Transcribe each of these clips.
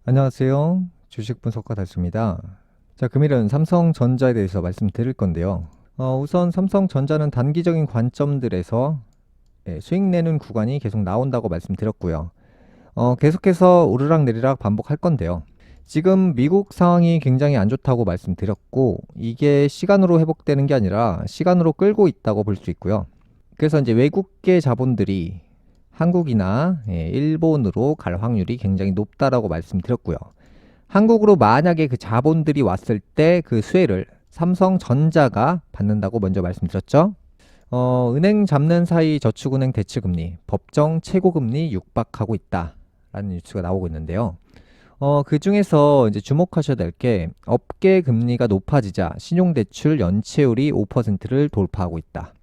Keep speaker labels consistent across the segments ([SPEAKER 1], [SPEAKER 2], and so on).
[SPEAKER 1] 안녕하세요. 주식 분석가 달수입니다. 자, 금일은 삼성전자에 대해서 말씀드릴 건데요. 우선 삼성전자는 단기적인 관점들에서 수익 내는 구간이 계속 나온다고 말씀드렸고요. 계속해서 오르락내리락 반복할 건데요. 지금 미국 상황이 굉장히 안 좋다고 말씀드렸고, 이게 시간으로 회복되는 게 아니라 시간으로 끌고 있다고 볼 수 있고요. 그래서 이제 외국계 자본들이 한국이나 일본으로 갈 확률이 굉장히 높다라고 말씀드렸고요. 한국으로 만약에 그 자본들이 왔을 때 그 수혜를 삼성전자가 받는다고 먼저 말씀드렸죠. 은행 잡는 사이 저축은행 대출금리, 법정 최고금리 육박하고 있다라는 뉴스가 나오고 있는데요. 그 중에서 이제 주목하셔야 될 게 업계 금리가 높아지자 신용대출 연체율이 5%를 돌파하고 있다.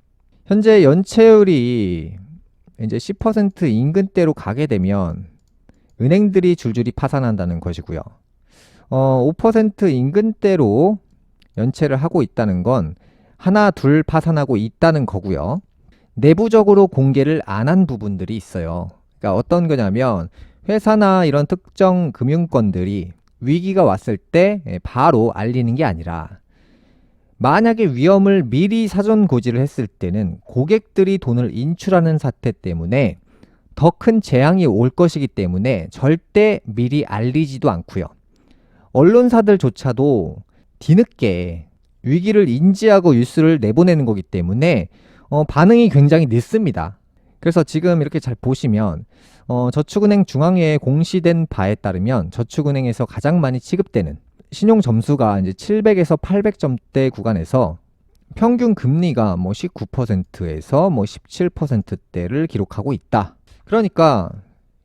[SPEAKER 1] 현재 연체율이 이제 10% 인근대로 가게 되면 은행들이 줄줄이 파산한다는 것이고요. 5% 인근대로 연체를 하고 있다는 건 하나, 둘 파산하고 있다는 거고요. 내부적으로 공개를 안 한 부분들이 있어요. 그러니까 어떤 거냐면 회사나 이런 특정 금융권들이 위기가 왔을 때 바로 알리는 게 아니라 만약에 위험을 미리 사전 고지를 했을 때는 고객들이 돈을 인출하는 사태 때문에 더 큰 재앙이 올 것이기 때문에 절대 미리 알리지도 않고요. 언론사들조차도 뒤늦게 위기를 인지하고 뉴스를 내보내는 거기 때문에 반응이 굉장히 늦습니다. 그래서 지금 이렇게 잘 보시면 저축은행 중앙회에 공시된 바에 따르면 저축은행에서 가장 많이 취급되는 신용 점수가 이제 700에서 800점대 구간에서 평균 금리가 뭐 19%에서 뭐 17%대를 기록하고 있다. 그러니까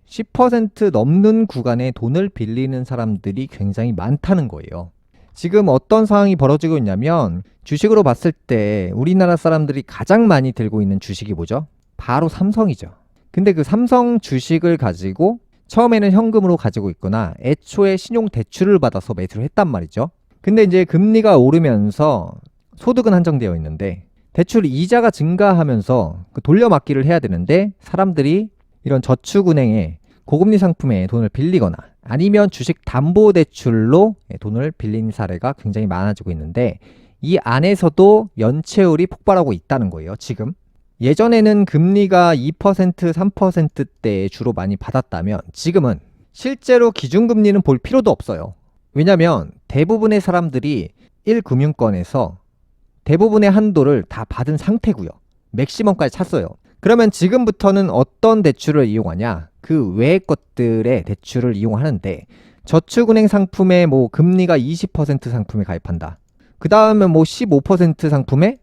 [SPEAKER 1] 10% 넘는 구간에 돈을 빌리는 사람들이 굉장히 많다는 거예요. 지금 어떤 상황이 벌어지고 있냐면 주식으로 봤을 때 우리나라 사람들이 가장 많이 들고 있는 주식이 뭐죠? 바로 삼성이죠. 근데 그 삼성 주식을 가지고 처음에는 현금으로 가지고 있거나 애초에 신용 대출을 받아서 매수를 했단 말이죠. 근데 이제 금리가 오르면서 소득은 한정되어 있는데 대출 이자가 증가하면서 그 돌려막기를 해야 되는데 사람들이 이런 저축은행에 고금리 상품에 돈을 빌리거나 아니면 주식 담보대출로 돈을 빌린 사례가 굉장히 많아지고 있는데 이 안에서도 연체율이 폭발하고 있다는 거예요, 지금. 예전에는 금리가 2%, 3%대에 주로 많이 받았다면 지금은 실제로 기준금리는 볼 필요도 없어요. 왜냐하면 대부분의 사람들이 1금융권에서 대부분의 한도를 다 받은 상태고요. 맥시멈까지 찼어요. 그러면 지금부터는 어떤 대출을 이용하냐? 그 외의 것들의 대출을 이용하는데 저축은행 상품에 뭐 금리가 20% 상품에 가입한다. 그 다음에 뭐 15% 상품에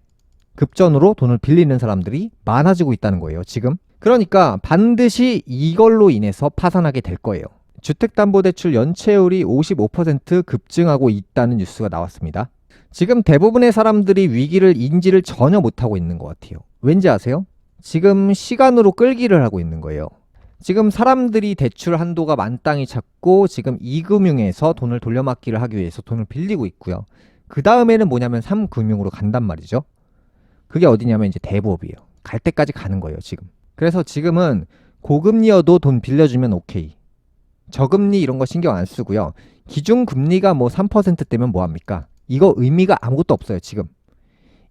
[SPEAKER 1] 급전으로 돈을 빌리는 사람들이 많아지고 있다는 거예요, 지금. 그러니까 반드시 이걸로 인해서 파산하게 될 거예요. 주택담보대출 연체율이 55% 급증하고 있다는 뉴스가 나왔습니다. 지금 대부분의 사람들이 위기를 인지를 전혀 못하고 있는 것 같아요. 왠지 아세요? 지금 시간으로 끌기를 하고 있는 거예요. 지금 사람들이 대출 한도가 만땅히 찼고 지금 2금융에서 돈을 돌려막기를 하기 위해서 돈을 빌리고 있고요. 그 다음에는 뭐냐면 3금융으로 간단 말이죠. 그게 어디냐면 이제 대부업이에요. 갈 때까지 가는 거예요, 지금. 그래서 지금은 고금리여도 돈 빌려주면 오케이. 저금리 이런 거 신경 안 쓰고요. 기준금리가 뭐 3%대면 뭐합니까? 이거 의미가 아무것도 없어요, 지금.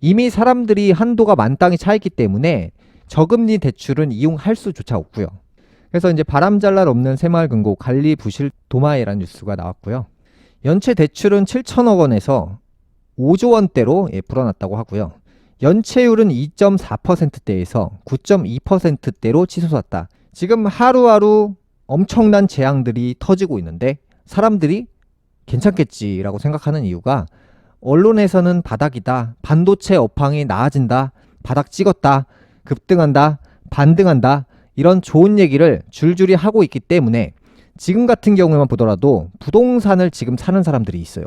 [SPEAKER 1] 이미 사람들이 한도가 만땅히 차 있기 때문에 저금리 대출은 이용할 수조차 없고요. 그래서 이제 바람잘 날 없는 새마을금고 관리 부실 도마에라는 뉴스가 나왔고요. 연체 대출은 7천억 원에서 5조 원대로 불어났다고 하고요. 연체율은 2.4%대에서 9.2%대로 치솟았다. 지금 하루하루 엄청난 재앙들이 터지고 있는데 사람들이 괜찮겠지라고 생각하는 이유가 언론에서는 바닥이다, 반도체 업황이 나아진다, 바닥 찍었다, 급등한다, 반등한다 이런 좋은 얘기를 줄줄이 하고 있기 때문에 지금 같은 경우에만 보더라도 부동산을 지금 사는 사람들이 있어요.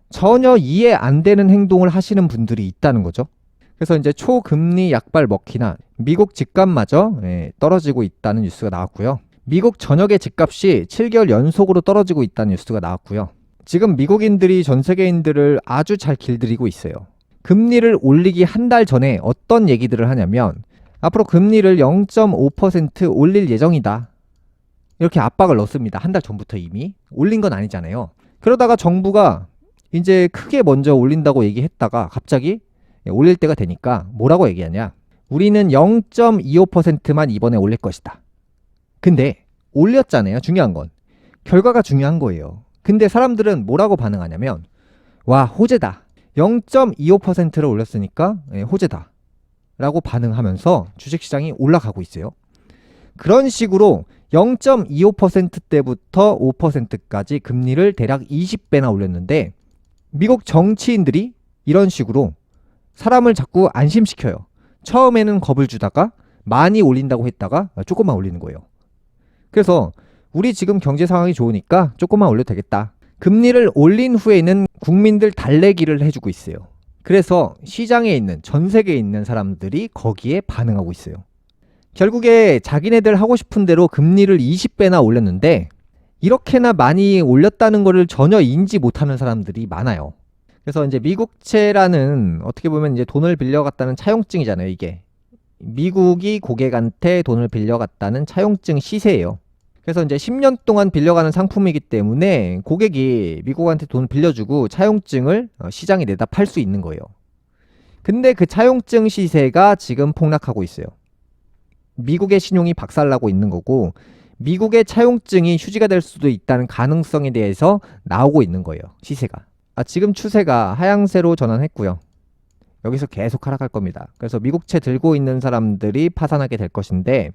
[SPEAKER 1] 전혀 이해 안 되는 행동을 하시는 분들이 있다는 거죠. 그래서 이제 초금리 약발 먹히나 미국 집값마저 떨어지고 있다는 뉴스가 나왔고요. 미국 전역의 집값이 7개월 연속으로 떨어지고 있다는 뉴스가 나왔고요. 지금 미국인들이 전 세계인들을 아주 잘 길들이고 있어요. 금리를 올리기 한 달 전에 어떤 얘기들을 하냐면 앞으로 금리를 0.5% 올릴 예정이다. 이렇게 압박을 넣습니다. 한 달 전부터 이미. 올린 건 아니잖아요. 그러다가 정부가 이제 크게 먼저 올린다고 얘기했다가 갑자기 올릴 때가 되니까 뭐라고 얘기하냐. 우리는 0.25%만 이번에 올릴 것이다. 근데 올렸잖아요. 중요한 건. 결과가 중요한 거예요. 근데 사람들은 뭐라고 반응하냐면 와, 호재다. 0.25%를 올렸으니까 호재다. 라고 반응하면서 주식시장이 올라가고 있어요. 그런 식으로 0.25%대부터 5%까지 금리를 대략 20배나 올렸는데 미국 정치인들이 이런 식으로 사람을 자꾸 안심시켜요. 처음에는 겁을 주다가 많이 올린다고 했다가 조금만 올리는 거예요. 그래서 우리 지금 경제 상황이 좋으니까 조금만 올려도 되겠다. 금리를 올린 후에는 국민들 달래기를 해주고 있어요. 그래서 시장에 있는, 전 세계에 있는 사람들이 거기에 반응하고 있어요. 결국에 자기네들 하고 싶은 대로 금리를 20배나 올렸는데 이렇게나 많이 올렸다는 것을 전혀 인지 못하는 사람들이 많아요. 그래서 이제 미국채라는 어떻게 보면 이제 돈을 빌려갔다는 차용증이잖아요, 이게. 미국이 고객한테 돈을 빌려갔다는 차용증 시세예요. 그래서 이제 10년 동안 빌려가는 상품이기 때문에 고객이 미국한테 돈을 빌려주고 차용증을 시장에 내다 팔 수 있는 거예요. 근데 그 차용증 시세가 지금 폭락하고 있어요. 미국의 신용이 박살나고 있는 거고 미국의 차용증이 휴지가 될 수도 있다는 가능성에 대해서 나오고 있는 거예요. 시세가. 지금 추세가 하향세로 전환했고요. 여기서 계속 하락할 겁니다. 그래서 미국채 들고 있는 사람들이 파산하게 될 것인데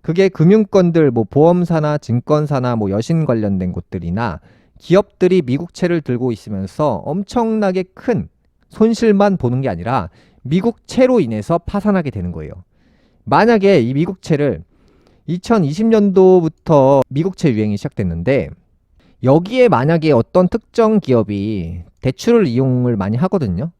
[SPEAKER 1] 그게 금융권들, 뭐 보험사나 증권사나 뭐 여신 관련된 곳들이나 기업들이 미국채를 들고 있으면서 엄청나게 큰 손실만 보는 게 아니라 미국채로 인해서 파산하게 되는 거예요. 만약에 이 미국채를 2020년도부터 미국채 유행이 시작됐는데 여기에 만약에 어떤 특정 기업이 대출을 이용을 많이 하거든요.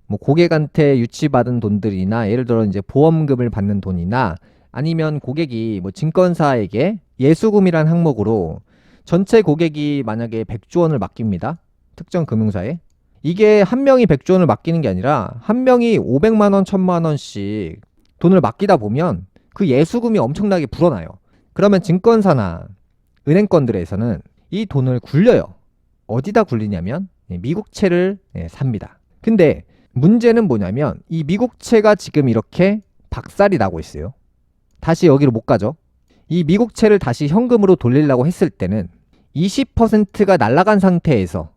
[SPEAKER 1] 뭐 고객한테 유치받은 돈들이나 예를 들어 이제 보험금을 받는 돈이나 아니면 고객이 뭐 증권사에게 예수금이란 항목으로 전체 고객이 만약에 100조 원을 맡깁니다. 특정 금융사에. 이게 한 명이 100조 원을 맡기는 게 아니라 한 명이 500만 원, 1000만 원씩 돈을 맡기다 보면 그 예수금이 엄청나게 불어나요. 그러면 증권사나 은행권들에서는 이 돈을 굴려요. 어디다 굴리냐면 미국채를 삽니다. 근데 문제는 뭐냐면 이 미국채가 지금 이렇게 박살이 나고 있어요. 다시 여기로 못 가죠. 이 미국채를 다시 현금으로 돌리려고 했을 때는 20%가 날아간 상태에서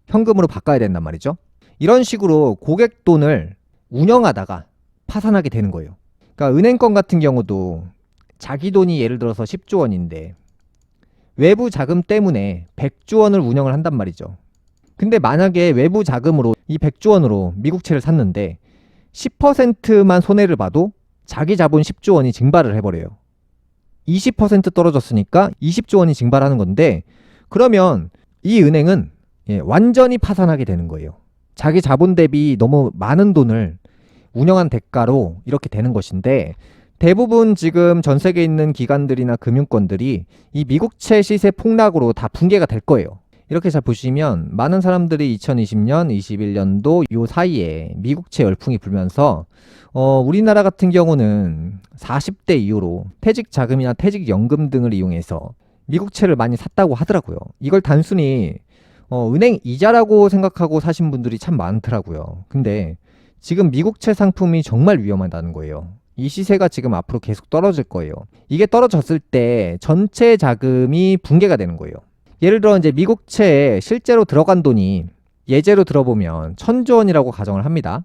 [SPEAKER 1] 현금으로 바꿔야 된단 말이죠. 이런 식으로 고객 돈을 운영하다가 파산하게 되는 거예요. 그러니까 은행권 같은 경우도 자기 돈이 예를 들어서 10조 원인데 외부 자금 때문에 100조 원을 운영을 한단 말이죠. 근데 만약에 외부 자금으로 이 100조 원으로 미국채를 샀는데 10%만 손해를 봐도 자기 자본 10조 원이 증발을 해버려요. 20% 떨어졌으니까 20조 원이 증발하는 건데 그러면 이 은행은 완전히 파산하게 되는 거예요. 자기 자본 대비 너무 많은 돈을 운영한 대가로 이렇게 되는 것인데 대부분 지금 전 세계에 있는 기관들이나 금융권들이 이 미국채 시세 폭락으로 다 붕괴가 될 거예요. 이렇게 잘 보시면 많은 사람들이 2020년, 21년도 요 사이에 미국채 열풍이 불면서 우리나라 같은 경우는 40대 이후로 퇴직자금이나 퇴직연금 등을 이용해서 미국채를 많이 샀다고 하더라고요. 이걸 단순히 은행 이자라고 생각하고 사신 분들이 참 많더라고요. 근데 지금 미국채 상품이 정말 위험하다는 거예요. 이 시세가 지금 앞으로 계속 떨어질 거예요. 이게 떨어졌을 때 전체 자금이 붕괴가 되는 거예요. 예를 들어 이제 미국채에 실제로 들어간 돈이 예제로 들어보면 1000조 원이라고 가정을 합니다.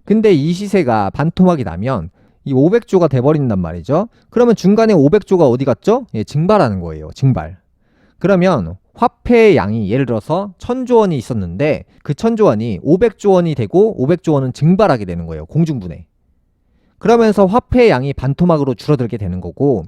[SPEAKER 1] 근데 이 시세가 반토막이 나면 이 500조가 돼버린단 말이죠. 그러면 중간에 500조가 어디 갔죠? 증발하는 거예요. 증발. 그러면 화폐의 양이 예를 들어서 1000조 원이 있었는데 그 1000조 원이 500조 원이 되고 500조 원은 증발하게 되는 거예요. 공중분해. 그러면서 화폐의 양이 반토막으로 줄어들게 되는 거고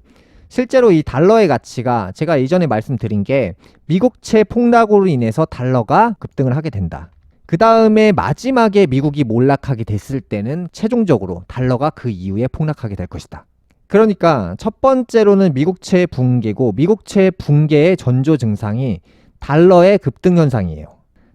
[SPEAKER 1] 실제로 이 달러의 가치가 제가 이전에 말씀드린 게 미국채 폭락으로 인해서 달러가 급등을 하게 된다. 그 다음에 마지막에 미국이 몰락하게 됐을 때는 최종적으로 달러가 그 이후에 폭락하게 될 것이다. 그러니까 첫 번째로는 미국채 붕괴고 미국채 붕괴의 전조 증상이 달러의 급등 현상이에요.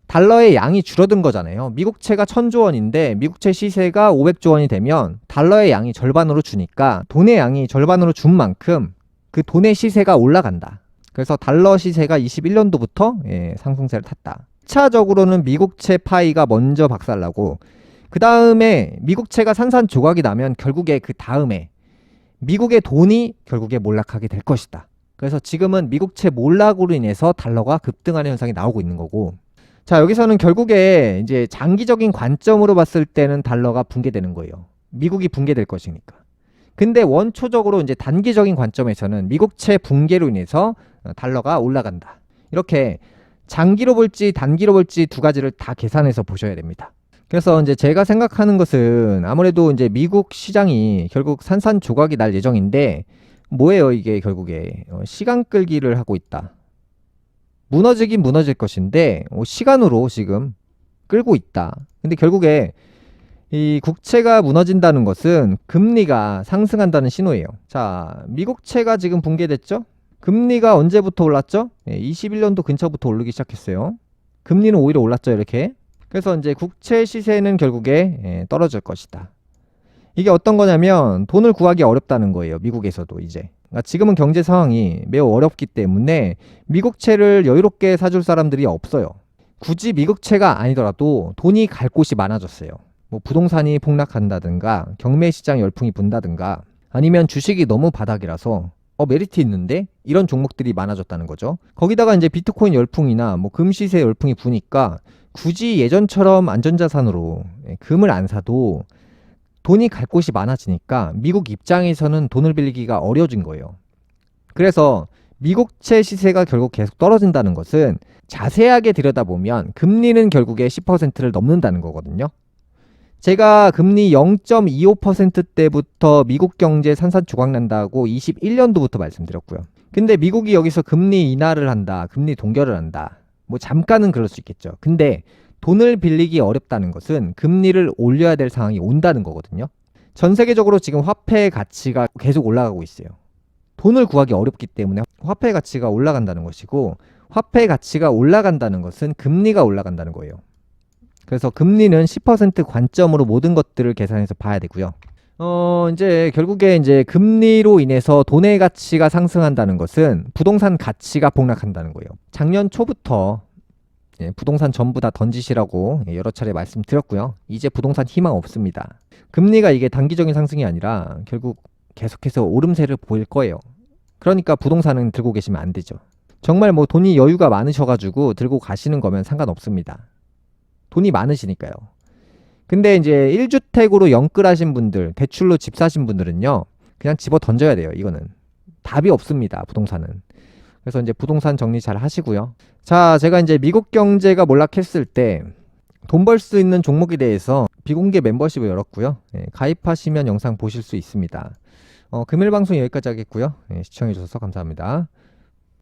[SPEAKER 1] 달러의 양이 줄어든 거잖아요. 미국채가 1000조 원인데 미국채 시세가 500조 원이 되면 달러의 양이 절반으로 주니까 돈의 양이 절반으로 준 만큼 그 돈의 시세가 올라간다. 그래서 달러 시세가 21년도부터 상승세를 탔다. 1차적으로는 미국채 파이가 먼저 박살나고 그 다음에 미국채가 산산조각이 나면 결국에 그 다음에 미국의 돈이 결국에 몰락하게 될 것이다. 그래서 지금은 미국채 몰락으로 인해서 달러가 급등하는 현상이 나오고 있는 거고, 자, 여기서는 결국에 이제 장기적인 관점으로 봤을 때는 달러가 붕괴되는 거예요. 미국이 붕괴될 것이니까. 근데 원초적으로 이제 단기적인 관점에서는 미국채 붕괴로 인해서 달러가 올라간다. 이렇게 장기로 볼지 단기로 볼지 두 가지를 다 계산해서 보셔야 됩니다. 그래서 이제 제가 생각하는 것은 아무래도 이제 미국 시장이 결국 산산조각이 날 예정인데, 뭐예요 이게 결국에 시간 끌기를 하고 있다. 무너지긴 무너질 것인데 시간으로 지금 끌고 있다. 근데 결국에 이 국채가 무너진다는 것은 금리가 상승한다는 신호예요. 자, 미국채가 지금 붕괴됐죠? 금리가 언제부터 올랐죠? 21년도 근처부터 오르기 시작했어요. 금리는 오히려 올랐죠, 이렇게. 그래서 이제 국채 시세는 결국에 떨어질 것이다. 이게 어떤 거냐면 돈을 구하기 어렵다는 거예요. 미국에서도 이제. 그러니까 지금은 경제 상황이 매우 어렵기 때문에 미국채를 여유롭게 사줄 사람들이 없어요. 굳이 미국채가 아니더라도 돈이 갈 곳이 많아졌어요. 뭐 부동산이 폭락한다든가 경매 시장 열풍이 분다든가 아니면 주식이 너무 바닥이라서 메리트 있는데 이런 종목들이 많아졌다는 거죠. 거기다가 이제 비트코인 열풍이나 뭐 금시세 열풍이 부니까 굳이 예전처럼 안전자산으로 금을 안 사도 돈이 갈 곳이 많아지니까 미국 입장에서는 돈을 빌리기가 어려워진 거예요. 그래서 미국채 시세가 결국 계속 떨어진다는 것은 자세하게 들여다보면 금리는 결국에 10%를 넘는다는 거거든요. 제가 금리 0.25%대부터 미국 경제 산산조각 난다고 21년도부터 말씀드렸고요. 근데 미국이 여기서 금리 인하를 한다, 금리 동결을 한다. 뭐 잠깐은 그럴 수 있겠죠. 근데 돈을 빌리기 어렵다는 것은 금리를 올려야 될 상황이 온다는 거거든요. 전 세계적으로 지금 화폐의 가치가 계속 올라가고 있어요. 돈을 구하기 어렵기 때문에 화폐의 가치가 올라간다는 것이고, 화폐의 가치가 올라간다는 것은 금리가 올라간다는 거예요. 그래서 금리는 10% 관점으로 모든 것들을 계산해서 봐야 되고요. 이제 결국에 이제 금리로 인해서 돈의 가치가 상승한다는 것은 부동산 가치가 폭락한다는 거예요. 작년 초부터 부동산 전부 다 던지시라고 여러 차례 말씀드렸고요. 이제 부동산 희망 없습니다. 금리가 이게 단기적인 상승이 아니라 결국 계속해서 오름세를 보일 거예요. 그러니까 부동산은 들고 계시면 안 되죠. 정말 뭐 돈이 여유가 많으셔가지고 들고 가시는 거면 상관없습니다. 돈이 많으시니까요. 근데 이제 1주택으로 영끌하신 분들, 대출로 집 사신 분들은요, 그냥 집어 던져야 돼요. 이거는 답이 없습니다. 부동산은. 그래서 이제 부동산 정리 잘 하시고요. 자, 제가 이제 미국 경제가 몰락했을 때 돈 벌 수 있는 종목에 대해서 비공개 멤버십을 열었고요. 가입하시면 영상 보실 수 있습니다. 금일 방송 여기까지 하겠고요. 시청해 주셔서 감사합니다.